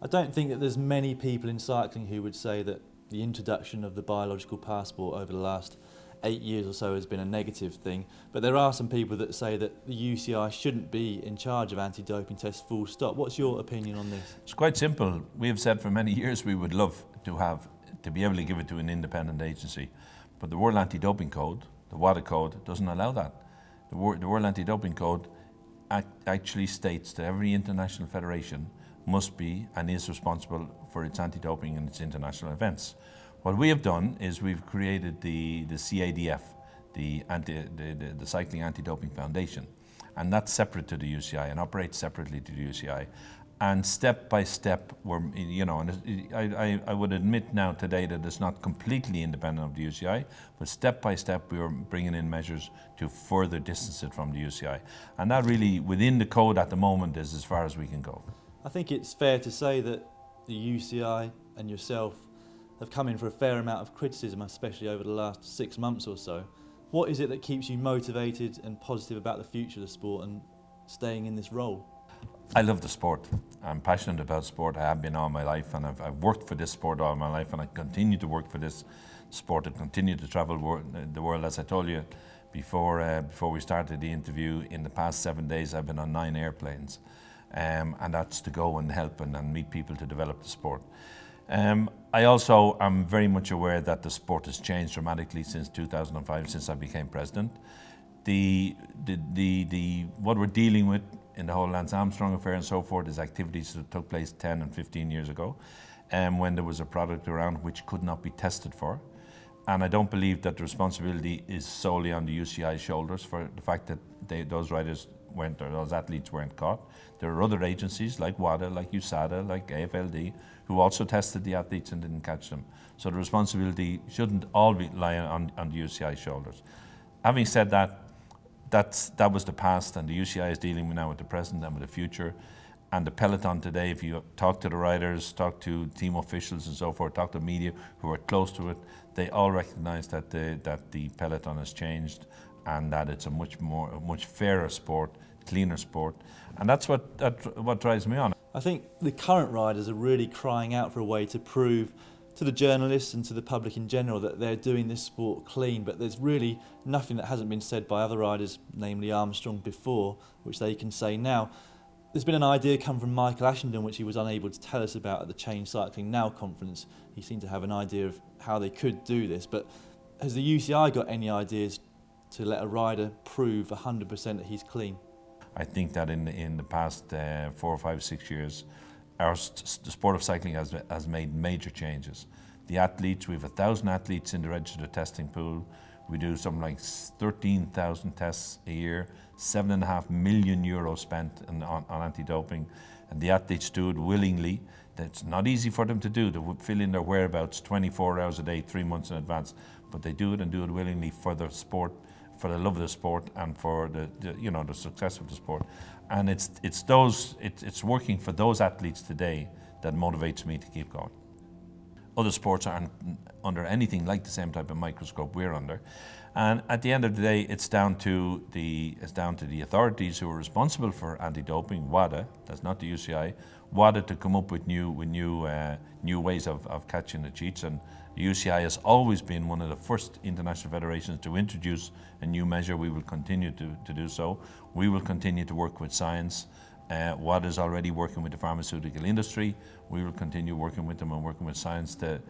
I don't think that there's many people in cycling who would say that the introduction of the biological passport over the last 8 years or so has been a negative thing, but there are some people that say that the UCI shouldn't be in charge of anti-doping tests full stop. What's your opinion on this? It's quite simple. We have said for many years we would love to be able to give it to an independent agency, but the World Anti-Doping Code, the WADA code, doesn't allow that. The World Anti-Doping Code actually states that every international federation must be and is responsible for its anti-doping and its international events. What we have done is we've created the CADF, the Cycling Anti-Doping Foundation, and that's separate to the UCI and operates separately to the UCI. And step by step, I would admit now today that it's not completely independent of the UCI, but step by step we are bringing in measures to further distance it from the UCI. And that really, within the code at the moment, is as far as we can go. I think it's fair to say that the UCI and yourself have come in for a fair amount of criticism, especially over the last 6 months or so. What is it that keeps you motivated and positive about the future of the sport and staying in this role? I love the sport. I'm passionate about sport. I have been all my life, and I've worked for this sport all my life, and I continue to work for this sport and continue to travel the world. As I told you before we started the interview, in the past 7 days I've been on 9 airplanes. And that's to go and help and meet people to develop the sport. I also am very much aware that the sport has changed dramatically since 2005, since I became president. What we're dealing with in the whole Lance Armstrong affair and so forth is activities that took place 10 and 15 years ago, when there was a product around which could not be tested for. And I don't believe that the responsibility is solely on the UCI's shoulders for the fact that those riders weren't, or those athletes weren't caught. There are other agencies like WADA, like USADA, like AFLD, who also tested the athletes and didn't catch them. So the responsibility shouldn't all lie on the UCI's shoulders. Having said that, that was the past, and the UCI is dealing now with the present and with the future. And the peloton today, if you talk to the riders, talk to team officials and so forth, talk to media who are close to it, they all recognise that the peloton has changed and that it's a much fairer sport, cleaner sport, and that's what drives me on. I think the current riders are really crying out for a way to prove to the journalists and to the public in general that they're doing this sport clean, but there's really nothing that hasn't been said by other riders, namely Armstrong, before, which they can say now. There's been an idea come from Michael Ashenden, which he was unable to tell us about at the Change Cycling Now conference. He seemed to have an idea of how they could do this, but has the UCI got any ideas to let a rider prove 100% that he's clean? I think that in the past 4 or 5, 6 years, the sport of cycling has made major changes. The athletes, we have 1,000 athletes in the registered testing pool. We do something like 13,000 tests a year, €7.5 million spent on anti-doping, and the athletes do it willingly. It's not easy for them to do, to fill in their whereabouts 24 hours a day, 3 months in advance, but they do it and do it willingly for the sport, for the love of the sport, and for the success of the sport. And it's working for those athletes today that motivates me to keep going. Other sports aren't under anything like the same type of microscope we're under, and at the end of the day, it's down to the authorities who are responsible for anti-doping, WADA. That's not the UCI. WADA to come up with new ways of catching the cheats, and the UCI has always been one of the first international federations to introduce a new measure. We will continue to do so. We will continue to work with science. WADA is already working with the pharmaceutical industry. We will continue working with them and working with science to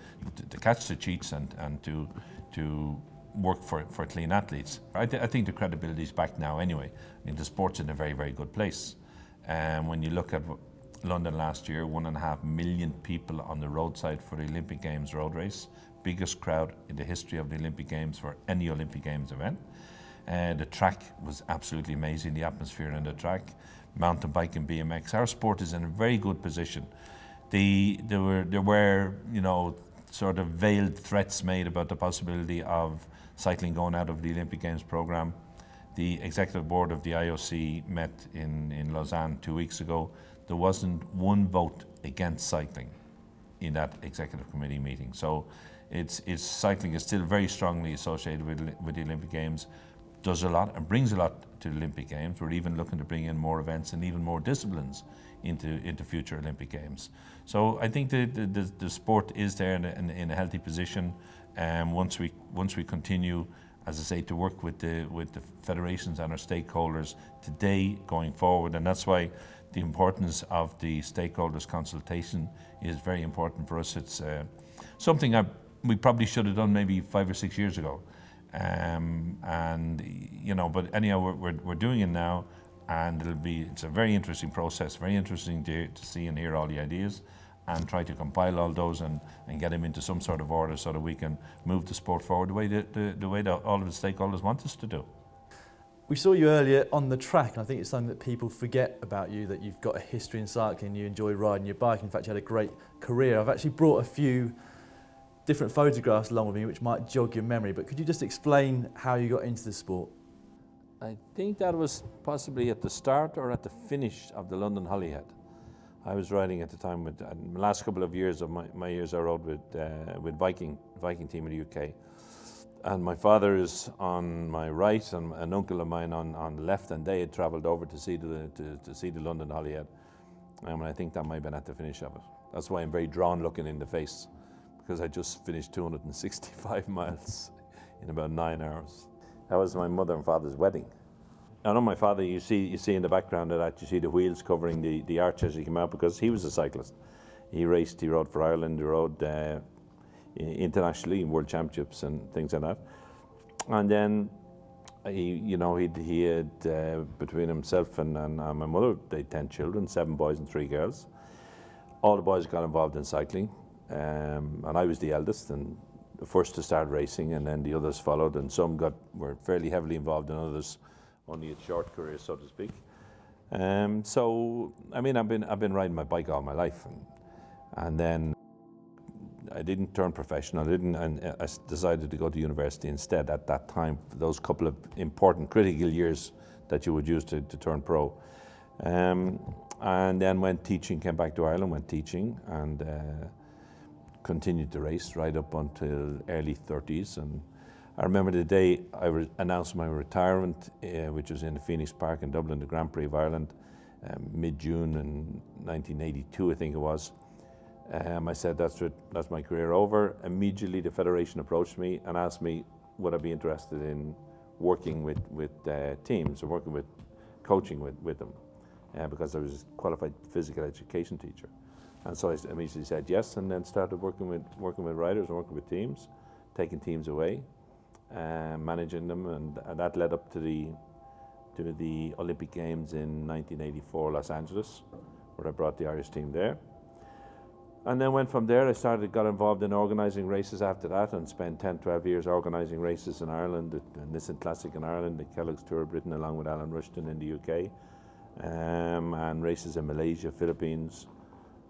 catch the cheats and to work for clean athletes. I think the credibility is back now anyway. I mean, the sport's in a very, very good place. When you look at London last year, 1.5 million people on the roadside for the Olympic Games road race, biggest crowd in the history of the Olympic Games for any Olympic Games event. The track was absolutely amazing, the atmosphere in the track. Mountain bike and BMX. Our sport is in a very good position. There were sort of veiled threats made about the possibility of cycling going out of the Olympic Games program. The executive board of the IOC met in Lausanne 2 weeks ago. There wasn't one vote against cycling in that executive committee meeting. So cycling is still very strongly associated with the Olympic Games. does a lot and brings a lot to the Olympic Games. We're even looking to bring in more events and even more disciplines into future Olympic Games. So I think the sport is there in a healthy position. Once we continue, as I say, to work with the federations and our stakeholders today going forward, and that's why the importance of the stakeholders consultation is very important for us. It's something we probably should have done maybe 5 or 6 years ago, and you know. But anyhow, we're doing it now, and it's a very interesting process, very interesting to see and hear all the ideas, and try to compile all those and get them into some sort of order so that we can move the sport forward the way that all of the stakeholders want us to do. We saw you earlier on the track, and I think it's something that people forget about you, that you've got a history in cycling, you enjoy riding your bike. In fact, you had a great career. I've actually brought a few different photographs along with me which might jog your memory, but could you just explain how you got into the sport? I think that was possibly at the start or at the finish of the London Holyhead. I was riding at the time with, the last couple of years of my years I rode with Viking team in the UK. And my father is on my right and an uncle of mine on the left, and they had travelled over to see the London Holyhead. And I think that might have been at the finish of it. That's why I'm very drawn looking in the face, because I just finished 265 miles in about 9 hours. That was my mother and father's wedding. And on my father, you see in the background of that, you see the wheels covering the arch as he came out, because he was a cyclist. He rode for Ireland, he rode internationally in world championships and things like that. And then he had between himself and my mother, they had 10 children, 7 boys and 3 girls. All the boys got involved in cycling, and I was the eldest and the first to start racing, and then the others followed, and some were fairly heavily involved, and others only had short careers, so to speak. So I mean, I've been riding my bike all my life, and then I didn't turn professional. I decided to go to university instead at that time, for those couple of important critical years that you would use to turn pro. And then went teaching, came back to Ireland, went teaching, and continued to race right up until early 30s. And I remember the day I announced my retirement, which was in the Phoenix Park in Dublin, the Grand Prix of Ireland, mid-June in 1982, I think it was. I said, that's my career over. Immediately the federation approached me and asked me would I be interested in working with teams, or coaching with them, because I was a qualified physical education teacher. And so I immediately said yes, and then started working with riders and working with teams, taking teams away, managing them, and that led up to the Olympic Games in 1984 Los Angeles, where I brought the Irish team there. And then went from there. I got involved in organising races after that, and spent 10, 12 years organising races in Ireland, the Nissan Classic in Ireland, the Kellogg's Tour of Britain along with Alan Rushton in the UK, and races in Malaysia, Philippines,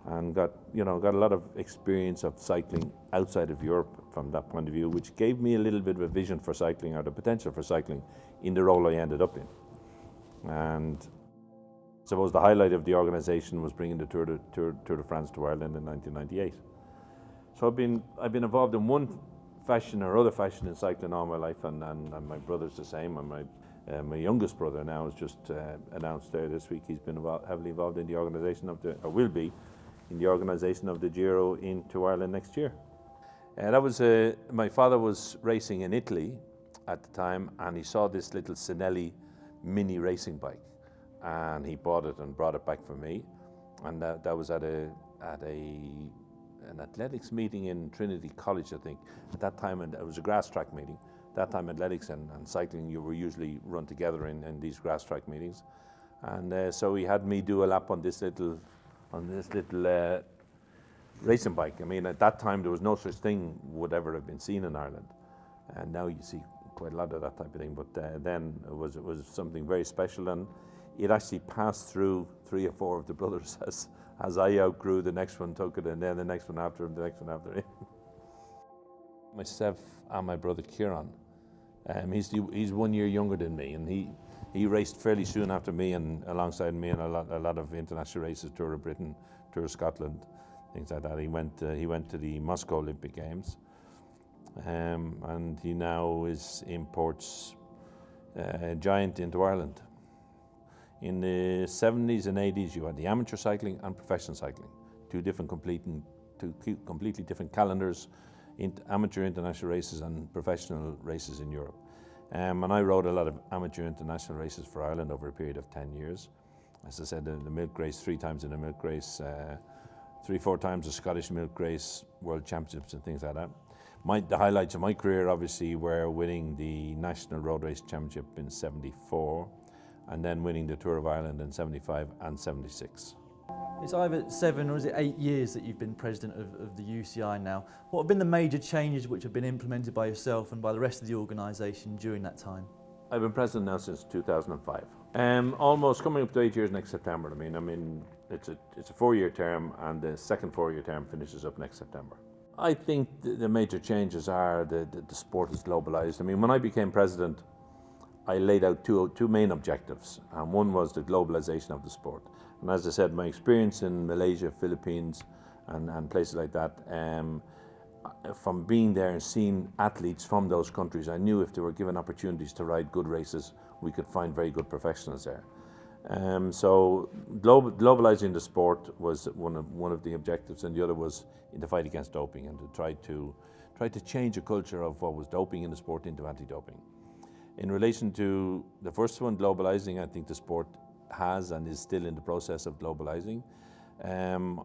and got a lot of experience of cycling outside of Europe from that point of view, which gave me a little bit of a vision for cycling, or the potential for cycling, in the role I ended up in. And I suppose the highlight of the organisation was bringing the Tour de France to Ireland in 1998. So I've been involved in one fashion or other fashion in cycling all my life, and my brother's the same. And my youngest brother now has just announced there this week he's been heavily involved in the organisation will be in the organisation of the Giro into Ireland next year. And that was my father was racing in Italy at the time, and he saw this little Sinelli mini racing bike, and he bought it and brought it back for me. And that was at an athletics meeting in Trinity College, I think. At that time, and it was a grass track meeting. That time, athletics and cycling, you were usually run together in these grass track meetings. And so he had me do a lap on this little racing bike. I mean, at that time, there was no such thing would ever have been seen in Ireland. And now you see quite a lot of that type of thing. But then it was something very special, and it actually passed through 3 or 4 of the brothers as I outgrew. The next one took it, and then the next one after him, the next one after him. Myself and my brother Kieran, he's 1 year younger than me, and he raced fairly soon after me, and alongside me in a lot of international races, Tour of Britain, Tour of Scotland, things like that. He went to the Moscow Olympic Games, and he now is imports giant into Ireland. In the 70s and 80s, you had the amateur cycling and professional cycling, two completely different calendars, amateur international races and professional races in Europe. And I rode a lot of amateur international races for Ireland over a period of 10 years. As I said, in the milk race, 3 times in the milk race, 3-4 times the Scottish milk race, world championships and things like that. The highlights of my career obviously were winning the National Road Race Championship in '74 and then winning the Tour of Ireland in '75 and '76. It's either 7 or is it 8 years that you've been president of the UCI now. What have been the major changes which have been implemented by yourself and by the rest of the organisation during that time? I've been president now since 2005. Almost coming up to 8 years next September. I mean, it's a 4-year term, and the second 4-year term finishes up next September. I think the major changes are the sport is globalised. I mean, when I became president, I laid out two main objectives, and one was the globalisation of the sport. And as I said, my experience in Malaysia, Philippines, and places like that, from being there and seeing athletes from those countries, I knew if they were given opportunities to ride good races, we could find very good professionals there. So globalizing the sport was one of the objectives, and the other was in the fight against doping, and to try to change a culture of what was doping in the sport into anti-doping. In relation to the first one, globalizing, I think the sport has and is still in the process of globalizing.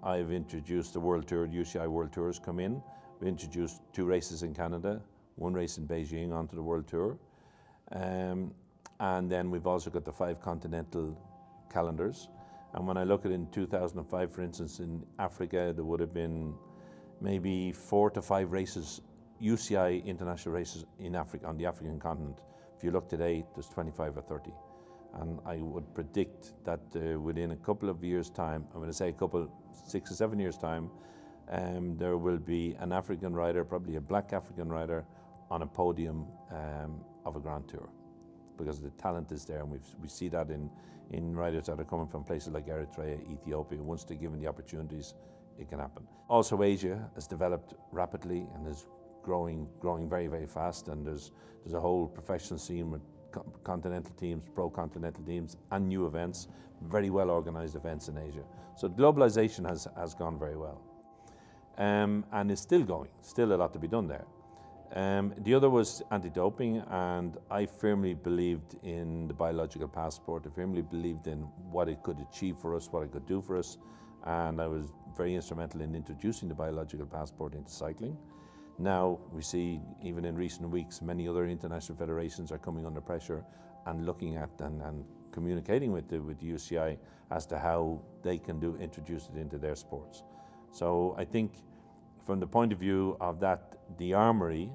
I've introduced the World Tour, the UCI World Tours come in. We introduced 2 races in Canada, 1 race in Beijing onto the World Tour. And then we've also got the 5 continental calendars. And when I look at it in 2005, for instance, in Africa, there would have been maybe 4 to 5 races, UCI international races in Africa, on the African continent. If you look today, there's 25 or 30. And I would predict that within a couple of years' time, I'm going to say 6 or 7 years' time, there will be an African rider, probably a black African rider, on a podium of a Grand Tour, because the talent is there, and we see that in riders that are coming from places like Eritrea, Ethiopia. Once they're given the opportunities, it can happen. Also, Asia has developed rapidly and is growing very, very fast, and there's a whole professional scene with continental teams, pro-continental teams, and new events, very well organized events in Asia. So globalization has gone very well. And is still going, still a lot to be done there. The other was anti-doping, and I firmly believed in the biological passport. I firmly believed in what it could achieve for us, what it could do for us, and I was very instrumental in introducing the biological passport into cycling. Now we see, even in recent weeks, many other international federations are coming under pressure and looking at and communicating with the UCI as to how they can introduce it into their sports. So I think from the point of view of that, the armory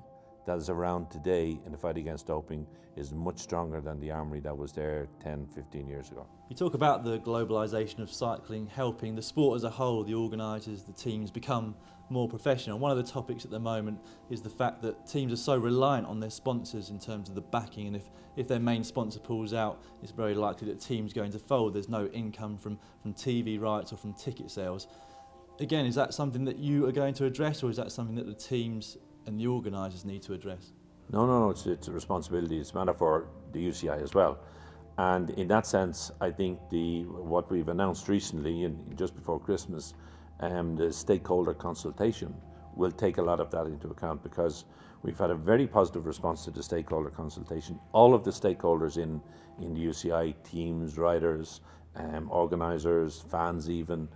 that is around today in the fight against doping is much stronger than the armory that was there 10, 15 years ago. You talk about the globalisation of cycling helping the sport as a whole, the organisers, the teams become more professional. One of the topics at the moment is the fact that teams are so reliant on their sponsors in terms of the backing, and if their main sponsor pulls out, it's very likely that teams going to fold. There's no income from TV rights or from ticket sales. Again, is that something that you are going to address, or is that something that the teams and the organisers need to address? No, it's a responsibility. It's a matter for the UCI as well. And in that sense, I think what we've announced recently, and just before Christmas, the stakeholder consultation will take a lot of that into account, because we've had a very positive response to the stakeholder consultation. All of the stakeholders in the UCI, teams, riders, organisers, fans even,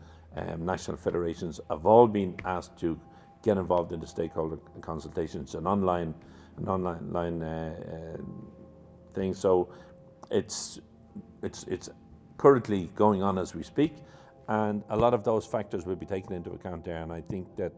national federations, have all been asked to get involved in the stakeholder consultation. It's an online thing, so it's currently going on as we speak, and a lot of those factors will be taken into account there. And I think that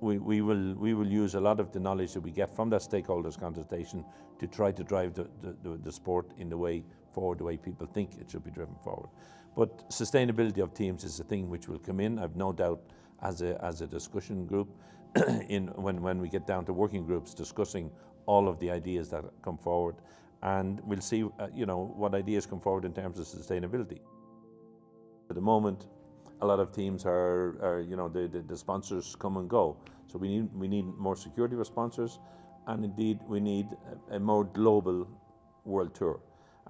we will use a lot of the knowledge that we get from that stakeholders consultation to try to drive the sport in the way forward, the way people think it should be driven forward. But sustainability of teams is a thing which will come in, I've no doubt, as a discussion group when we get down to working groups discussing all of the ideas that come forward, and we'll see what ideas come forward in terms of sustainability. At the moment, a lot of teams are the sponsors come and go, so we need more security for sponsors, and indeed we need a more global world tour.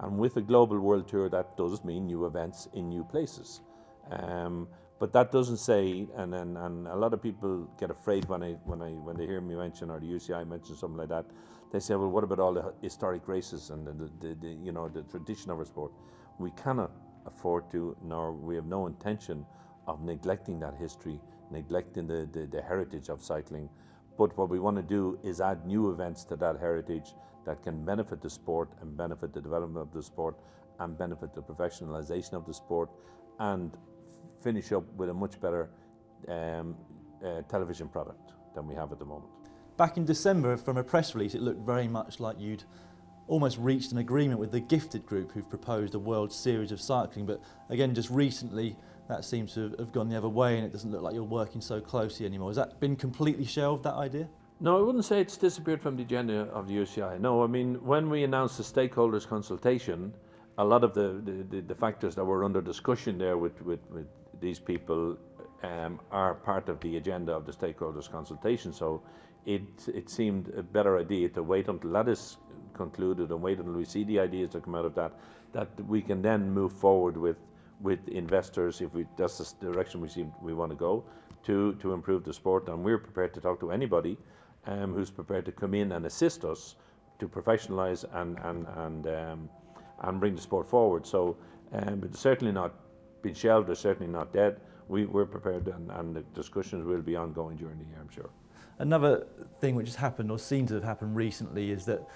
And with a global world tour, that does mean new events in new places. But that doesn't say, and a lot of people get afraid when they hear me mention, or the UCI mention something like that. They say, well, what about all the historic races and the tradition of our sport? We cannot afford to, nor we have no intention of neglecting that history, neglecting the heritage of cycling. But what we want to do is add new events to that heritage that can benefit the sport and benefit the development of the sport and benefit the professionalization of the sport, and finish up with a much better television product than we have at the moment. Back in December, from a press release, it looked very much like you'd almost reached an agreement with the Gifted Group, who've proposed a World Series of Cycling. But again, just recently, that seems to have gone the other way, and it doesn't look like you're working so closely anymore. Has that been completely shelved, that idea? No, I wouldn't say it's disappeared from the agenda of the UCI. No, I mean, when we announced the stakeholders consultation, a lot of the factors that were under discussion there with these people are part of the agenda of the stakeholders consultation. So it seemed a better idea to wait until that is concluded and wait until we see the ideas that come out of that we can then move forward with investors, if that's the direction we want to go, to improve the sport. And we're prepared to talk to anybody who's prepared to come in and assist us to professionalize and bring the sport forward. So it's certainly not been shelved, or certainly not dead. We're prepared, and the discussions will be ongoing during the year, I'm sure. Another thing which has happened, or seemed to have happened recently, is that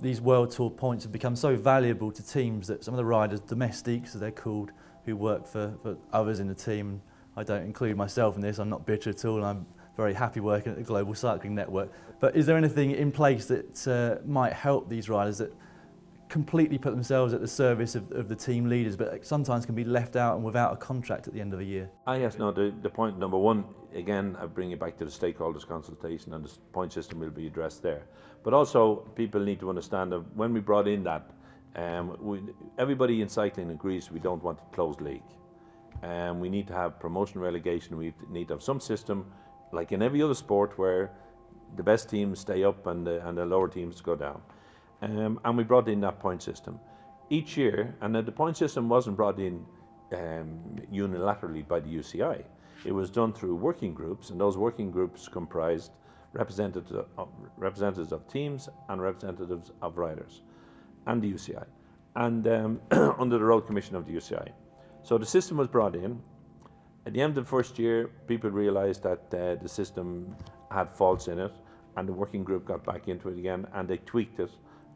these World Tour points have become so valuable to teams that some of the riders, domestiques as they're called, who work for others in the team, I don't include myself in this, I'm not bitter at all, and I'm very happy working at the Global Cycling Network. But is there anything in place that might help these riders that completely put themselves at the service of the team leaders, but sometimes can be left out and without a contract at the end of a year? Yes, no, the point number one, again, I bring it back to the stakeholders consultation, and the point system will be addressed there. But also, people need to understand that when we brought in that, everybody in cycling agrees we don't want a closed league. We need to have promotion relegation, we need to have some system, like in every other sport, where the best teams stay up and the lower teams go down. And we brought in that point system each year, and the point system wasn't brought in unilaterally by the UCI. It was done through working groups, and those working groups comprised representatives of teams and representatives of riders and the UCI, and under the Road Commission of the UCI. So the system was brought in. At the end of the first year, people realised that the system had faults in it, and the working group got back into it again, and they tweaked it.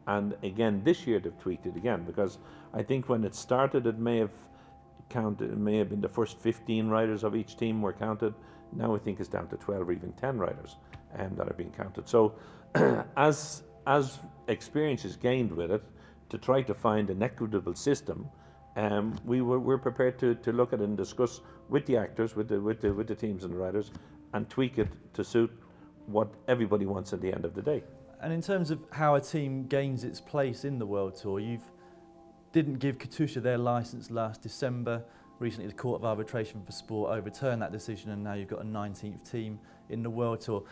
And again, this year they've tweaked it again, because I think when it started, it may have been the first 15 riders of each team were counted. Now I think it's down to 12 or even 10 riders that are being counted. So as experience is gained with it, to try to find an equitable system, we're prepared to look at it and discuss with the actors, with the teams and the riders, and tweak it to suit what everybody wants at the end of the day. And in terms of how a team gains its place in the World Tour, you didn't give Katusha their licence last December. Recently, the Court of Arbitration for Sport overturned that decision, and now you've got a 19th team in the World Tour.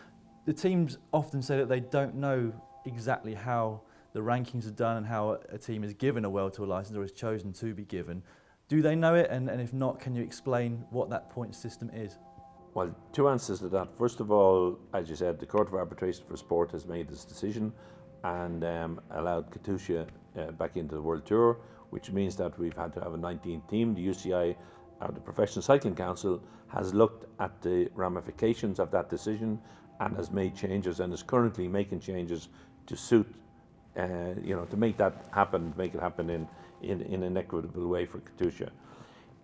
The teams often say that they don't know exactly how the rankings are done and how a team is given a World Tour licence or is chosen to be given. Do they know it? And if not, can you explain what that point system is? Well, two answers to that. First of all, as you said, the Court of Arbitration for Sport has made this decision and allowed Katusha back into the World Tour, which means that we've had to have a 19th team. The UCI, the Professional Cycling Council, has looked at the ramifications of that decision and has made changes, and is currently making changes to suit, to make that happen, make it happen in an equitable way for Katusha.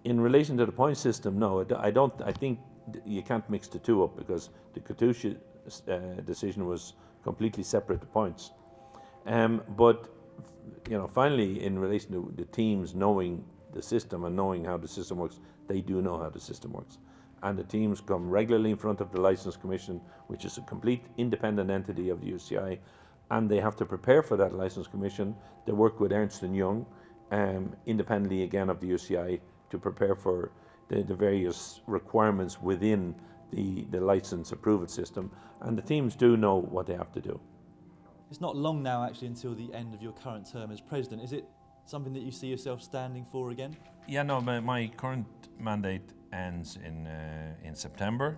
In relation to the point system, no, I think you can't mix the two up, because the Katusha decision was completely separate to points. But finally, in relation to the teams knowing the system and knowing how the system works, they do know how the system works. And the teams come regularly in front of the Licence Commission, which is a complete independent entity of the UCI, and they have to prepare for that Licence Commission. They work with Ernst & Young, independently again of the UCI, to prepare for the various requirements within the licence approval system, and the teams do know what they have to do. It's not long now actually until the end of your current term as president. Is it something that you see yourself standing for again? Yeah, no, my current mandate ends in September,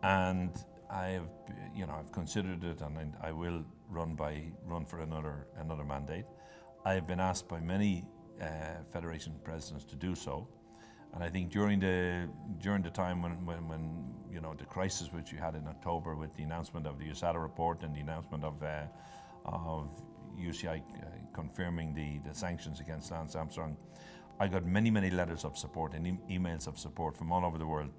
and I've considered it, and I will run for another mandate. I've been asked by many federation presidents to do so, and I think during the time when the crisis which you had in October with the announcement of the USADA report and the announcement of UCI confirming the sanctions against Lance Armstrong, I got many letters of support and emails of support from all over the world,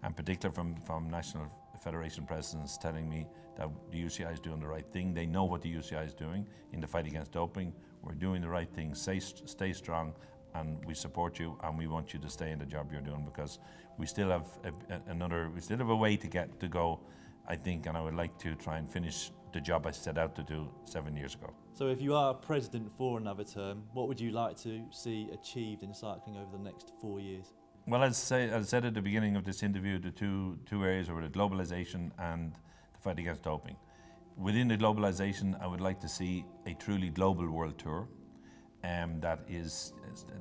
and particularly from national federation presidents telling me that the UCI is doing the right thing. They know what the UCI is doing in the fight against doping. We're doing the right thing. Stay strong, and we support you, and we want you to stay in the job you're doing, because we still have a way to go, I think, and I would like to try and finish the job I set out to do 7 years ago. So if you are president for another term, what would you like to see achieved in cycling over the next 4 years? Well, as I said at the beginning of this interview, the two areas were the globalization and the fight against doping. Within the globalization, I would like to see a truly global world tour, that is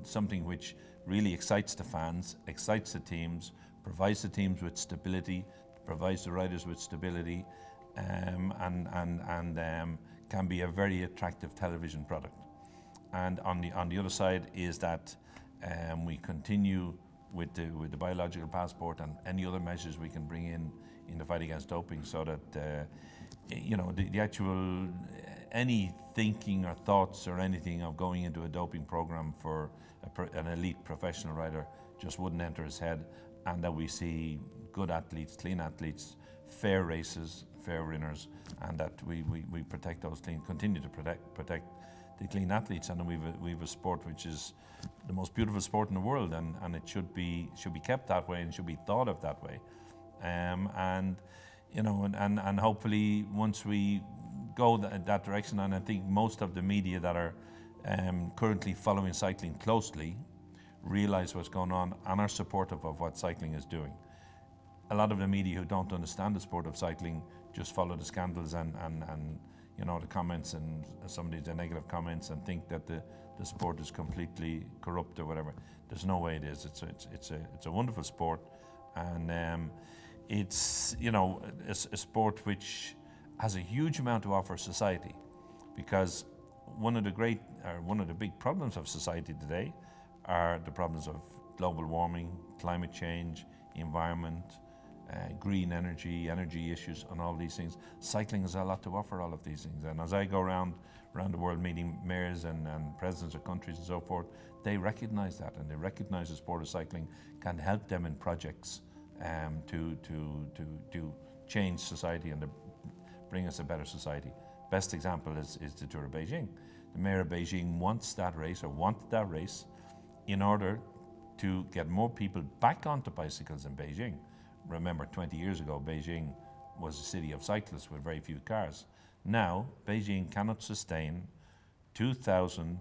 something which really excites the fans, excites the teams, provides the teams with stability, provides the riders with stability, and can be a very attractive television product. And on the other side is that we continue with the biological passport and any other measures we can bring in the fight against doping, so that the actual any thinking or thoughts or anything of going into a doping program for an elite professional rider just wouldn't enter his head, and that we see good athletes, clean athletes, fair races, fair winners, and that we protect those continue to protect the clean athletes, and we've a sport which is the most beautiful sport in the world, and it should be kept that way and should be thought of that way, and hopefully once we go that direction, and I think most of the media that are currently following cycling closely realize what's going on and are supportive of what cycling is doing. A lot of the media who don't understand the sport of cycling just follow the scandals and the comments and some of the negative comments, and think that the sport is completely corrupt or whatever. There's no way it is. It's a wonderful sport, and it's a sport which has a huge amount to offer society, because one of the big problems of society today are the problems of global warming, climate change, environment, green energy issues, and all these things. Cycling has a lot to offer all of these things. And as I go around the world meeting mayors and presidents of countries and so forth, they recognize that, and they recognize the sport of cycling can help them in projects to change society and to bring us a better society. Best example is the Tour of Beijing. The mayor of Beijing wanted that race in order to get more people back onto bicycles in Beijing. Remember, 20 years ago, Beijing was a city of cyclists with very few cars. Now, Beijing cannot sustain 2,000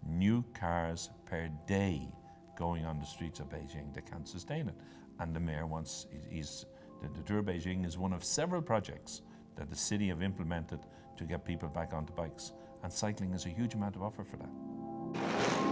new cars per day going on the streets of Beijing. They can't sustain it. And the mayor wants, the Tour of Beijing is one of several projects that the city have implemented to get people back onto bikes. And cycling has a huge amount to offer for that.